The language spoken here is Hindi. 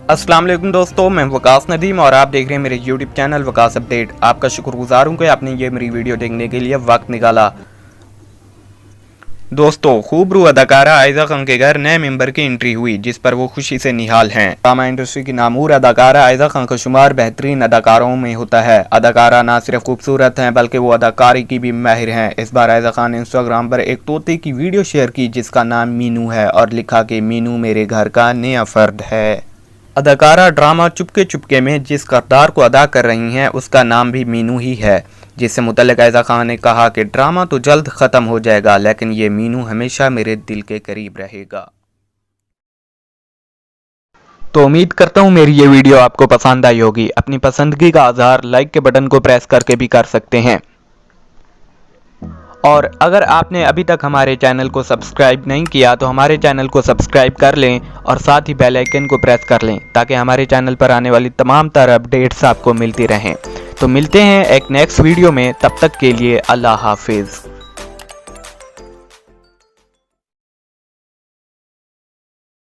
अस्सलाम वालेकुम दोस्तों, मैं वकास नदीम और आप देख रहे हैं मेरे YouTube चैनल वकास अपडेट। आपका शुक्रगुजार हूँ कि आपने ये मेरी वीडियो देखने के लिए वक्त निकाला। दोस्तों, खूबरू अदाकारा आयजा खान के घर नए मेंबर की एंट्री हुई, जिस पर वो खुशी से निहाल हैं। ड्रामा इंडस्ट्री की नामूर अदाकारा आयजा खान का शुमार बेहतरीन अदाकारों में होता है। अदाकारा ना सिर्फ खूबसूरत हैं बल्कि वो अदाकारी की भी माहिर हैं। इस बार आयजा खान ने इंस्टाग्राम पर एक तोते की वीडियो शेयर की जिसका नाम मीनू है और लिखा कि मीनू मेरे घर का नया फर्द है। अदाकारा ड्रामा चुपके चुपके में जिस किरदार को अदा कर रही हैं उसका नाम भी मीनू ही है, जिससे मुतल्लिक आयजा खान ने कहा कि ड्रामा तो जल्द ख़त्म हो जाएगा लेकिन ये मीनू हमेशा मेरे दिल के करीब रहेगा। तो उम्मीद करता हूँ मेरी ये वीडियो आपको पसंद आई होगी। अपनी पसंदगी का इज़हार लाइक के बटन को प्रेस करके भी कर सकते हैं, और अगर आपने अभी तक हमारे चैनल को सब्सक्राइब नहीं किया तो हमारे चैनल को सब्सक्राइब कर लें और साथ ही बेल आइकन को प्रेस कर लें ताकि हमारे चैनल पर आने वाली तमाम तरह अपडेट्स आपको मिलती रहें। तो मिलते हैं एक नेक्स्ट वीडियो में, तब तक के लिए अल्लाह हाफिज़।